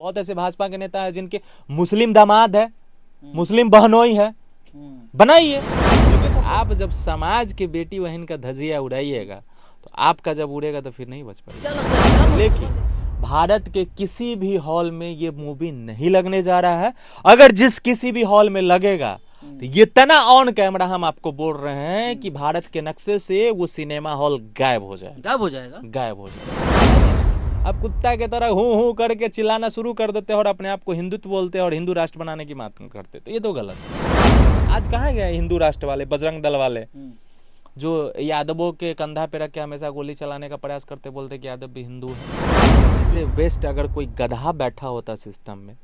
बहुत ऐसे भाजपा के नेता हैं जिनके मुस्लिम दामाद है, मुस्लिम बहनोई है, बनाइए। आप जब समाज की बेटी बहन का धजिया उड़ाइएगा तो आपका जब उड़ेगा तो फिर नहीं बच पाएगा। लेकिन भारत के किसी भी हॉल में ये मूवी नहीं लगने जा रहा है। अगर जिस किसी भी हॉल में लगेगा तो ये तना ऑन कैमरा हम आपको बोल रहे हैं कि भारत के नक्शे से वो सिनेमा हॉल गायब हो जाएगा, गायब हो जाएगा। अब कुत्ता की तरह हूं हूं करके चिल्लाना शुरू कर देते हैं और अपने आप को हिंदुत्व बोलते हैं और हिंदू राष्ट्र बनाने की बात करते, तो ये तो गलत है। आज कहाँ गए हिंदू राष्ट्र वाले, बजरंग दल वाले, जो यादवों के कंधा पे रख के हमेशा गोली चलाने का प्रयास करते, बोलते कि यादव भी हिंदू है। इससे बेस्ट अगर कोई गधा बैठा होता सिस्टम में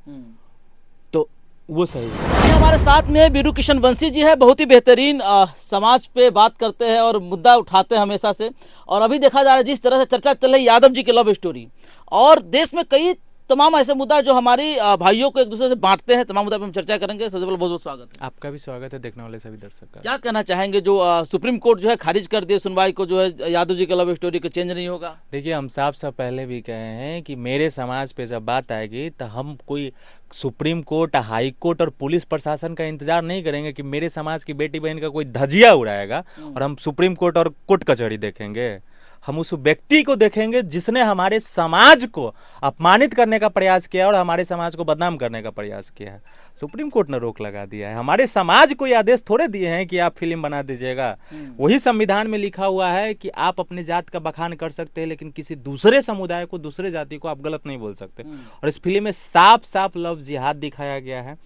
तो वो सही है। हमारे साथ में बीरू किशन बंसी जी है, बहुत ही बेहतरीन समाज पे बात करते हैं और मुद्दा उठाते हैं हमेशा से। और अभी देखा जा रहा है जिस तरह से चर्चा चल रही है यादव जी की लव स्टोरी, और देश में कई तमाम ऐसे मुद्दा जो हमारी भाइयों को एक दूसरे से बांटते हैं, तमाम मुद्दा पे हम चर्चा करेंगे। सबसे पहले बहुत बहुत स्वागत है। आपका भी स्वागत है, देखने वाले सभी दर्शक का। क्या कहना चाहेंगे जो सुप्रीम कोर्ट जो है खारिज कर दिए सुनवाई को, जो है यादव जी का लव स्टोरी को चेंज नहीं होगा? देखिए, हम साफ पहले भी कहे हैं कि मेरे समाज पे जब बात आएगी तो हम कोई सुप्रीम कोर्ट, हाई कोर्ट और पुलिस प्रशासन का इंतजार नहीं करेंगे कि मेरे समाज की बेटी बहन का कोई धजिया उड़ाएगा और हम सुप्रीम कोर्ट और कोर्ट कचहरी देखेंगे। हम उस व्यक्ति को देखेंगे जिसने हमारे समाज को अपमानित करने का प्रयास किया और हमारे समाज को बदनाम करने का प्रयास किया है। सुप्रीम कोर्ट ने रोक लगा दिया है, हमारे समाज को यह आदेश थोड़े दिए हैं कि आप फिल्म बना दीजिएगा। वही संविधान में लिखा हुआ है कि आप अपने जात का बखान कर सकते हैं, लेकिन किसी दूसरे समुदाय को, दूसरे जाति को आप गलत नहीं बोल सकते। और इस फिल्म में साफ साफ लव जिहाद दिखाया गया है।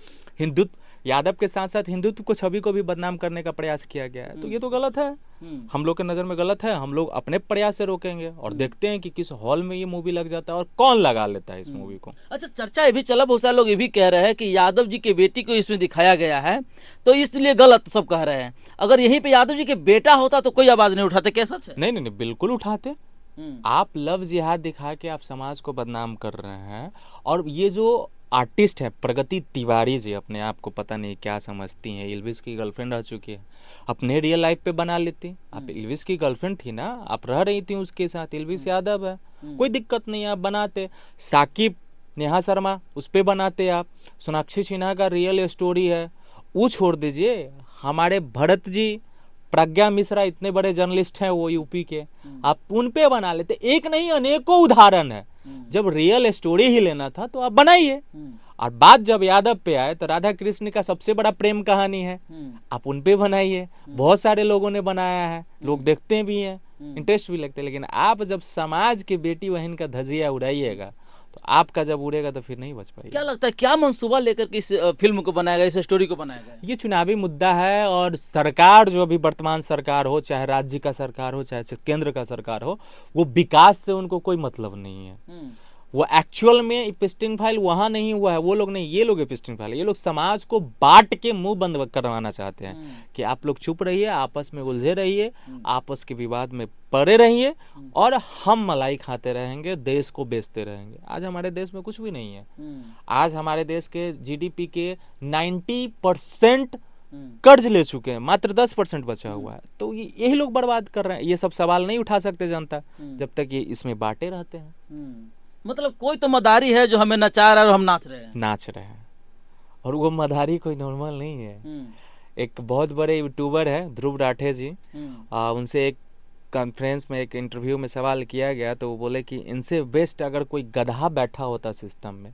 हिंदुत्व, यादव के साथ साथ हिंदुत्व को, छवि को भी बदनाम करने का प्रयास किया गया है, तो ये तो गलत है। हम लोग के नजर में गलत है। हम लोग अपने प्रयास से रोकेंगे और देखते हैं कि किस हॉल में ये मूवी लग जाता है और कौन लगा लेता है इस मूवी को। अच्छा, चर्चा ये भी चला, बहुत सारे लोग ये भी कह रहे हैं कि यादव जी की बेटी को इसमें दिखाया गया है तो इसलिए गलत सब कह रहे हैं। अगर यहीं पे यादव जी के बेटा होता तो कोई आवाज नहीं उठाते, क्या सच है? नहीं, बिल्कुल उठाते। आप लव जिहाद दिखा के आप समाज को बदनाम कर रहे हैं। और ये जो आर्टिस्ट है प्रगति तिवारी जी, अपने आप को पता नहीं क्या समझती हैं, एल्विस की गर्लफ्रेंड रह चुकी है, अपने रियल लाइफ पे बना लेती। आप एल्विस की गर्लफ्रेंड थी ना, आप रह रही थी उसके साथ, एल्विस यादव है, कोई दिक्कत नहीं, आप बनाते। साकिब, नेहा शर्मा, उस पे बनाते आप। सोनाक्षी सिन्हा का रियल स्टोरी है, वो छोड़ दीजिए। हमारे भरत जी, प्रज्ञा मिश्रा, इतने बड़े जर्नलिस्ट हैं वो यूपी के, आप उन पे बना लेते। एक नहीं अनेकों उदाहरण है। जब रियल स्टोरी ही लेना था तो आप बनाइए। और बात जब यादव पे आए तो राधा कृष्ण का सबसे बड़ा प्रेम कहानी है, आप उन पे बनाइए। बहुत सारे लोगों ने बनाया है, लोग देखते भी हैं, इंटरेस्ट भी लगते हैं। लेकिन आप जब समाज की बेटी बहन का धजिया उड़ाइएगा तो आपका जब उड़ेगा तो फिर नहीं बच पाएगा। क्या लगता है क्या मंसूबा लेकर के इस फिल्म को बनाया गया, इस स्टोरी को बनाया गया? ये चुनावी मुद्दा है और सरकार, जो अभी वर्तमान सरकार हो, चाहे राज्य का सरकार हो चाहे केंद्र का सरकार हो, वो विकास से उनको कोई मतलब नहीं है। वो एक्चुअल में एपिस्टिंग फाइल वहां नहीं हुआ है, वो लोग नहीं, ये लोग एपिस्टिंग फाइल है। ये लोग समाज को बांट के मुंह बंद करवाना चाहते हैं कि आप लोग चुप रहिए, आपस में उलझे रहिए, आपस के विवाद में पड़े रहिए और हम मलाई खाते रहेंगे, देश को बेचते रहेंगे। आज हमारे देश में कुछ भी नहीं है। आज हमारे देश के जीडीपी के 90% कर्ज ले चुके हैं, मात्र 10% बचा हुआ है। तो यही लोग बर्बाद कर रहे हैं। ये सब सवाल नहीं उठा सकते जनता जब तक ये इसमें बांटे रहते हैं। मतलब कोई तो मदारी है जो हमें नचा रहा है और हम नाच रहे हैं। और वो मदारी कोई नॉर्मल नहीं है। एक बहुत बड़े यूट्यूबर है ध्रुव राठे जी, उनसे एक कॉन्फ्रेंस में, एक इंटरव्यू में सवाल किया गया तो वो बोले कि इनसे बेस्ट अगर कोई गधा बैठा होता सिस्टम में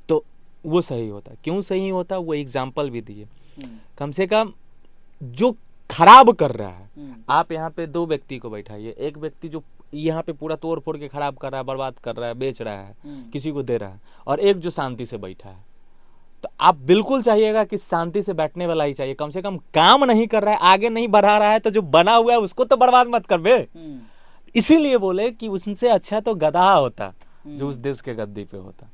तो वो सही होता। क्यों सही होता, वो एग्जाम्पल भी दिए। कम से कम जो खराब कर रहा है, आप यहाँ पे दो व्यक्ति को बैठाइए, एक व्यक्ति जो यहाँ पे पूरा तोड़ फोड़ के खराब कर रहा है, बर्बाद कर रहा है, बेच रहा है, किसी को दे रहा है, और एक जो शांति से बैठा है, तो आप बिल्कुल चाहिएगा कि शांति से बैठने वाला ही चाहिए। कम से कम काम नहीं कर रहा है, आगे नहीं बढ़ा रहा है, तो जो बना हुआ है उसको तो बर्बाद मत कर बे। इसीलिए बोले कि उससे अच्छा तो गधा होता जो उस देश के गद्दी पे होता।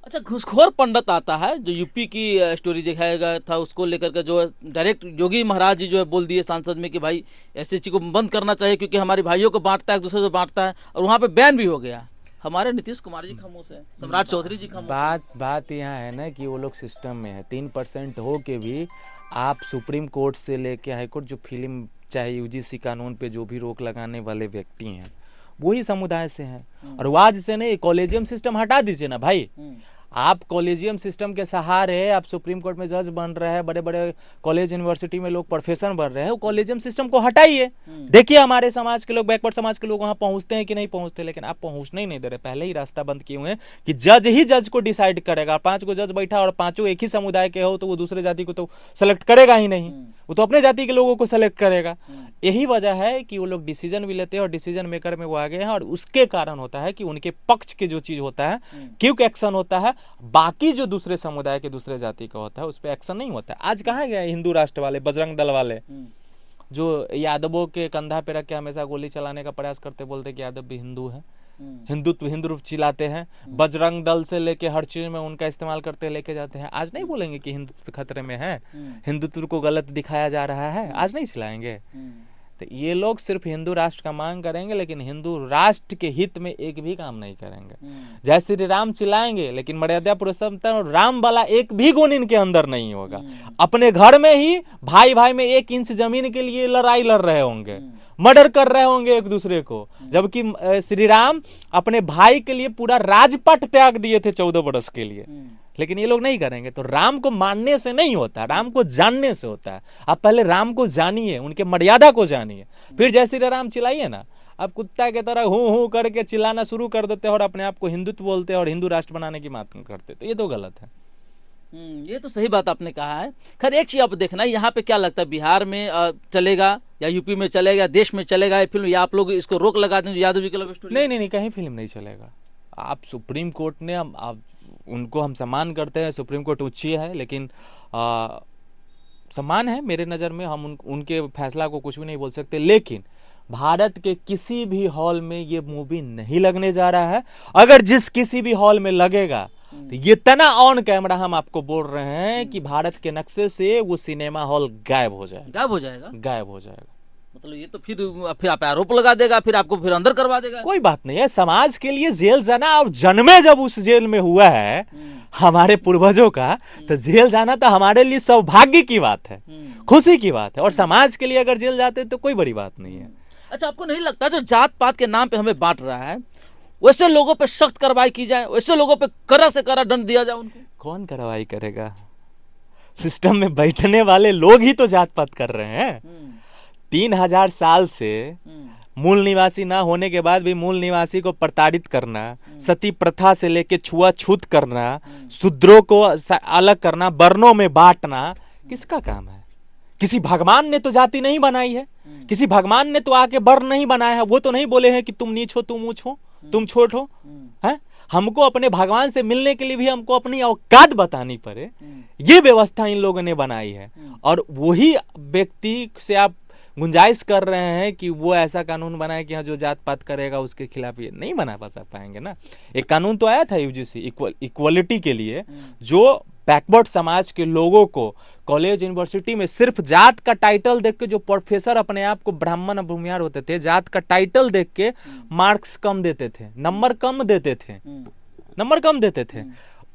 अच्छा, घुसखोर पंडित आता है जो यूपी की स्टोरी दिखाया था, उसको लेकर के जो डायरेक्ट योगी महाराज जी जो है बोल दिए सांसद में कि भाई ऐसी चीज को बंद करना चाहिए क्योंकि हमारे भाइयों को बांटता है, एक दूसरे से बांटता है, और वहाँ पे बैन भी हो गया। हमारे नीतीश कुमार जी खामोश है, सम्राट चौधरी जी खामोश। बात यहाँ है ना कि वो लोग सिस्टम में है। 3% हो के भी आप सुप्रीम कोर्ट से लेके हाई कोर्ट, जो फिल्म चाहे यूजीसी कानून पे जो भी रोक लगाने वाले व्यक्ति हैं, वही समुदाय से हैं। और वो आज से नहीं, कॉलेजियम सिस्टम हटा दीजिए ना भाई। आप कॉलेजियम सिस्टम के सहारे आप सुप्रीम कोर्ट में जज बन रहे हैं, बड़े बड़े कॉलेज यूनिवर्सिटी में लोग प्रोफेसर बन रहे हैं, वो कॉलेजियम सिस्टम को हटाइए। देखिए हमारे समाज के लोग, बैकवर्ड समाज के लोग वहां पहुंचते हैं कि नहीं पहुंचते, लेकिन आप पहुंचने ही नहीं दे रहे। पहले ही रास्ता बंद किए हुए हैं कि जज ही जज को डिसाइड करेगा। 5 को जज बैठा और 5 एक ही समुदाय के हो तो वो दूसरे जाति को तो सेलेक्ट करेगा ही नहीं, वो तो अपने जाति के लोगों को सेलेक्ट करेगा। यही वजह है कि वो लोग डिसीजन भी लेते हैं और डिसीजन मेकर में वो आगे हैं, और उसके कारण होता है कि उनके पक्ष के जो चीज होता है, क्विक एक्शन होता है, बाकी जो दूसरे समुदाय के दूसरे जाति का होता है उस पर एक्शन नहीं होता है। आज कहाँ गए हिंदू राष्ट्र वाले, बजरंग दल वाले, जो यादवों के कंधा पे रख के हमेशा गोली चलाने का प्रयास करते, बोलते कि यादव भी हिंदू है, हिंदुत्व हिंदू चिल्लाते हैं, बजरंग दल से लेके हर चीज में उनका इस्तेमाल करते लेके जाते हैं। आज नहीं बोलेंगे कि हिंदुत्व खतरे में है, हिंदुत्व को गलत दिखाया जा रहा है, आज नहीं चिल्लाएंगे। तो ये लोग सिर्फ हिंदू राष्ट्र का मांग करेंगे, लेकिन हिंदू राष्ट्र के हित में एक भी काम नहीं करेंगे। जय श्री राम चिल्लाएंगे, लेकिन मर्यादा पुरुषोत्तम और राम वाला एक भी गुण इनके अंदर नहीं होगा। अपने घर में ही भाई भाई में 1 इंच जमीन के लिए लड़ाई लड़ रहे होंगे, मर्डर कर रहे होंगे एक दूसरे को, जबकि श्री राम अपने भाई के लिए पूरा राजपाट त्याग दिए थे 14 वर्ष के लिए, लेकिन ये लोग नहीं करेंगे। तो राम को मानने से नहीं होता, राम को जानने से होता है। आप पहले राम को जानिए, उनके मर्यादा को जानिए, फिर जय श्री राम चिल्लाइए ना। आप कुत्ता के तरह हूं करके चिल्लाना शुरू कर देते हैं और अपने आप को हिंदुत्व बोलते हैं और हिंदू राष्ट्र बनाने की बात करते, तो ये तो गलत है। ये तो सही बात आपने कहा है। खैर एक चीज आप देखना, यहाँ पे क्या लगता है, बिहार में चलेगा या यूपी में चलेगा, देश में चलेगा ये फिल्म, या आप लोग इसको रोक लगा दें यादव जी की लव स्टोरी? नहीं, कहीं फिल्म नहीं चलेगा। आप सुप्रीम कोर्ट ने, उनको हम सम्मान करते हैं, सुप्रीम कोर्ट उच्च है, लेकिन सम्मान है मेरे नज़र में, हम उनके फैसला को कुछ भी नहीं बोल सकते। लेकिन भारत के किसी भी हॉल में ये मूवी नहीं लगने जा रहा है। अगर जिस किसी भी हॉल में लगेगा तो ये तना ऑन कैमरा हम आपको बोल रहे हैं कि भारत के नक्शे से वो सिनेमा हॉल गायब हो जाएगा। गायब हो जाएगा। मतलब ये तो फिर आप आरोप लगा देगा, फिर आपको फिर अंदर करवा देगा। कोई बात नहीं है, समाज के लिए जेल जाना, और जन्मे जब उस जेल में हुआ है हमारे पूर्वजों का, तो जेल जाना तो हमारे लिए सौभाग्य की बात है, खुशी की बात है। और समाज के लिए अगर जेल जाते तो कोई बड़ी बात नहीं है। अच्छा, आपको नहीं लगता जो जात पात के नाम पे हमें बांट रहा है, वैसे लोगों पे सख्त कार्रवाई की जाए, वैसे लोगों पे कड़ा से कड़ा दंड दिया जाए? उनको कौन कार्रवाई करेगा? सिस्टम में बैठने वाले लोग ही तो जात पात कर रहे हैं। 3000 साल से मूल निवासी ना होने के बाद भी मूल निवासी को प्रताड़ित करना, सती प्रथा से लेके छुआछूत करना, शूद्रों को अलग करना, वर्णों में बांटना किसका काम है? किसी भगवान ने तो जाति नहीं बनाई है, किसी भगवान ने तो आके वर्ण नहीं बनाया है। वो तो नहीं बोले हैं कि तुम नीच हो, तुम ऊंच हो, तुम छोट हो। है हमको अपने भगवान से मिलने के लिए भी हमको अपनी औकात बतानी पड़े, ये व्यवस्था इन लोगों ने बनाई है। और वही व्यक्ति से आप गुंजाइश कर रहे हैं कि वो ऐसा कानून बनाए कि हाँ जो जात पात करेगा उसके खिलाफ, ये नहीं बना पाएंगे ना। एक कानून तो आया था यूजीसी इक्वलिटी के लिए, जो बैकवर्ड समाज के लोगों को कॉलेज यूनिवर्सिटी में सिर्फ जात का टाइटल देख के, जो प्रोफेसर अपने आप को ब्राह्मण भूमिहार होते थे, जात का टाइटल देख के मार्क्स कम देते थे, नंबर कम देते थे,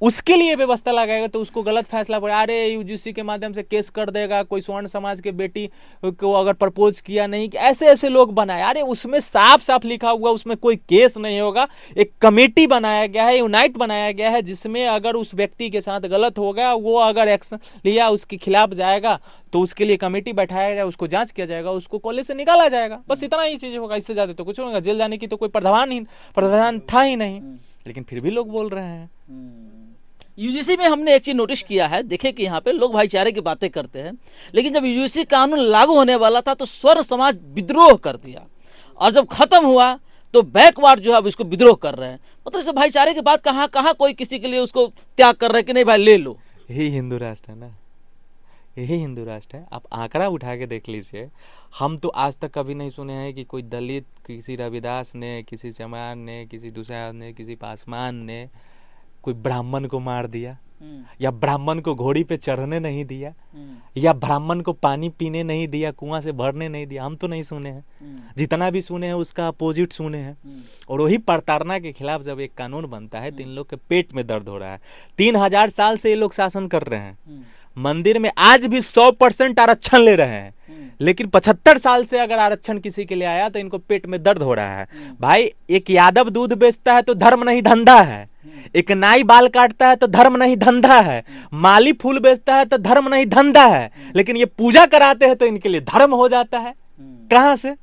उसके लिए व्यवस्था लगाएगा तो उसको गलत फैसला पड़ा। अरे यूजीसी के माध्यम से केस कर देगा, कोई स्वर्ण समाज के बेटी को अगर प्रपोज किया नहीं, ऐसे ऐसे लोग बनाए। अरे उसमें साफ साफ लिखा हुआ, उसमें कोई केस नहीं होगा। एक कमेटी बनाया गया है, यूनाइट बनाया गया है, जिसमें अगर उस व्यक्ति के साथ गलत हो गया, वो अगर एक्शन लिया, उसके खिलाफ जाएगा, तो उसके लिए कमेटी बैठाया जाएगा, उसको जांच किया जाएगा, उसको कॉलेज से निकाला जाएगा। बस इतना ही चीज होगा, इससे ज्यादा तो कुछ होगा। जेल जाने की तो कोई प्रावधान था ही नहीं, लेकिन फिर भी लोग बोल रहे हैं। यूजीसी में हमने एक चीज नोटिस किया है, देखे कि यहाँ पे लोग भाईचारे की बातें करते हैं, लेकिन जब यूजीसी कानून लागू होने वाला था तो स्वर्ण समाज विद्रोह कर दिया, और जब खत्म हुआ तो बैकवर्ड जो है अब इसको विद्रोह कर रहे हैं। मतलब भाईचारे के बाद कहाँ कोई किसी के लिए उसको त्याग कर रहे हैं कि नहीं भाई ले लो। यही हिंदू राष्ट्र है ना, यही हिंदू राष्ट्र है। आप आंकड़ा उठा के देख लीजिए, हम तो आज तक कभी नहीं सुने हैं कि कोई दलित, किसी रविदास ने, किसी चमार ने, किसी दूसरा ने, किसी पासवान ने कोई ब्राह्मण को मार दिया, या ब्राह्मण को घोड़ी पे चढ़ने नहीं दिया, या ब्राह्मण को पानी पीने नहीं दिया, कुआं से भरने नहीं दिया। हम तो नहीं सुने हैं। जितना भी सुने हैं उसका अपोजिट सुने हैं। और वही प्रताड़ना के खिलाफ जब एक कानून बनता है तो इन लोग के पेट में दर्द हो रहा है। 3000 साल से ये लोग शासन कर रहे हैं। मंदिर में आज भी 100% आरक्षण ले रहे हैं, लेकिन 75 साल से अगर आरक्षण किसी के लिए आया तो इनको पेट में दर्द हो रहा है। भाई एक यादव दूध बेचता है तो धर्म नहीं धंधा है, एक नाई बाल काटता है तो धर्म नहीं धंधा है, माली फूल बेचता है तो धर्म नहीं धंधा है, लेकिन ये पूजा कराते हैं तो इनके लिए धर्म हो जाता है। कहां से,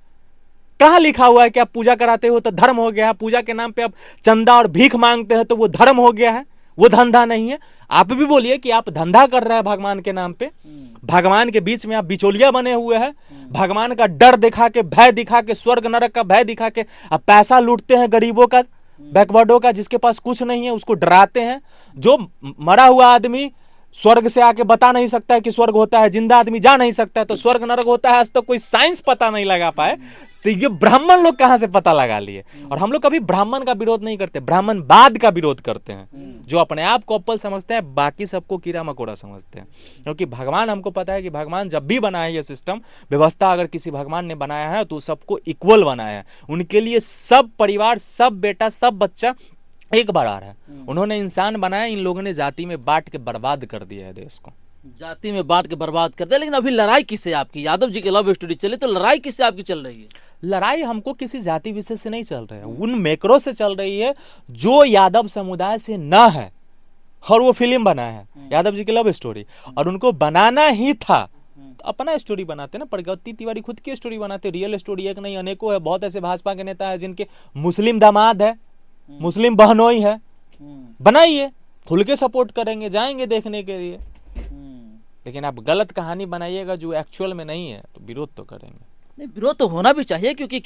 कहां लिखा हुआ है कि आप पूजा कराते हो तो धर्म हो गया है? पूजा के नाम पे आप चंदा और भीख मांगते हैं तो वो धर्म हो गया है? वो धंधा नहीं है। आप भी बोलिए कि आप धंधा कर रहे हैं भगवान के नाम पे, भगवान के बीच में आप बिचौलिया बने हुए हैं, भगवान का डर दिखा के, भय दिखा के, स्वर्ग नरक का भय दिखा के आप पैसा लूटते हैं गरीबों का, बैकवर्डों का, जिसके पास कुछ नहीं है उसको डराते हैं। जो मरा हुआ आदमी स्वर्ग से आके बता नहीं सकता है कि स्वर्ग होता है, जिंदा आदमी जा नहीं सकता है तो स्वर्ग नरक होता है, आज तक कोई साइंस पता नहीं लगा पाए, तो ये ब्राह्मण लोग कहां से पता लगा लिए? और हम लोग कभी ब्राह्मण का विरोध नहीं करते, ब्राह्मणवाद का विरोध करते हैं, जो अपने आप को अव्वल समझते हैं, बाकी सबको कीड़ा मकोड़ा समझते हैं। क्योंकि भगवान, हमको पता है कि भगवान जब भी बनाया ये सिस्टम व्यवस्था, अगर किसी भगवान ने बनाया है तो सबको इक्वल बनाया है, उनके लिए सब परिवार, सब बेटा, सब बच्चा एक बराबर है। उन्होंने इंसान बनाया, इन लोगों ने जाति में बांट के बर्बाद कर दिया है देश को, जाति में बांट के बर्बाद कर दिया। लेकिन अभी लड़ाई किससे आपकी? यादव जी की लव स्टोरी चली तो लड़ाई किससे आपकी चल रही है? लड़ाई हमको किसी जाति विशेष से नहीं चल रही है, उन मेकरों से चल रही है जो यादव समुदाय से न है, और वो फिल्म बना है यादव जी की लव स्टोरी, और उनको बनाना ही था तो अपना स्टोरी बनाते ना। प्रगति तिवारी खुद की स्टोरी बनाते, रियल स्टोरी एक नहीं अनेकों है। बहुत ऐसे भाजपा के नेता है जिनके मुस्लिम दामाद है, मुस्लिम बहनोई है, बनाइए, खुल के सपोर्ट करेंगे, जाएंगे देखने के लिए। लेकिन आप गलत कहानी बनाइएगा जो एक्चुअल में नहीं है तो विरोध तो करेंगे। नहीं, विरोध तो होना भी चाहिए, क्योंकि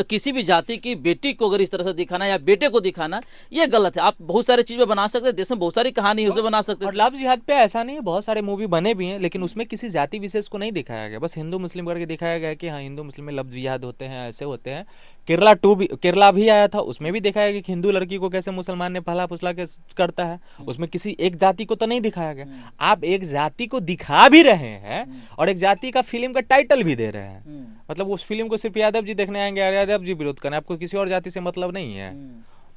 किसी भी जाति की बेटी को अगर इस तरह से दिखाना या बेटे को दिखाना, ये गलत है। आप बहुत सारी चीजें बना सकते हैं, देश में बहुत सारी कहानी है उसे बना सकते हैं। और लव जिहाद पे ऐसा नहीं है, बहुत सारे मूवी बने भी हैं, लेकिन उसमें किसी जाति विशेष को नहीं दिखाया गया, बस हिंदू मुस्लिम करके दिखाया गया कि हाँ हिंदू मुस्लिम में लव जिहाद होते हैं, ऐसे होते हैं। केरला भी आया था, उसमें भी दिखाया गया कि हिंदू लड़की को कैसे मुसलमान ने पहला फुसला के करता है, उसमें किसी एक जाति को तो नहीं दिखाया गया। आप एक जाति को दिखा भी रहे हैं और एक जाति का फिल्म का टाइटल भी दे रहे हैं, मतलब उस फिल्म को सिर्फ यादव जी देखने आएंगे, यादव जी विरोध करना, आपको किसी और जाति से मतलब नहीं है,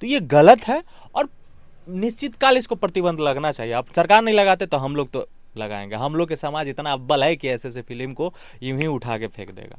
तो ये गलत है। और निश्चित काल इसको प्रतिबंध लगना चाहिए। अब सरकार नहीं लगाते तो हम लोग तो लगाएंगे, हम लोग के समाज इतना अव्वल है कि ऐसे फिल्म को यूं ही उठा के फेंक देगा।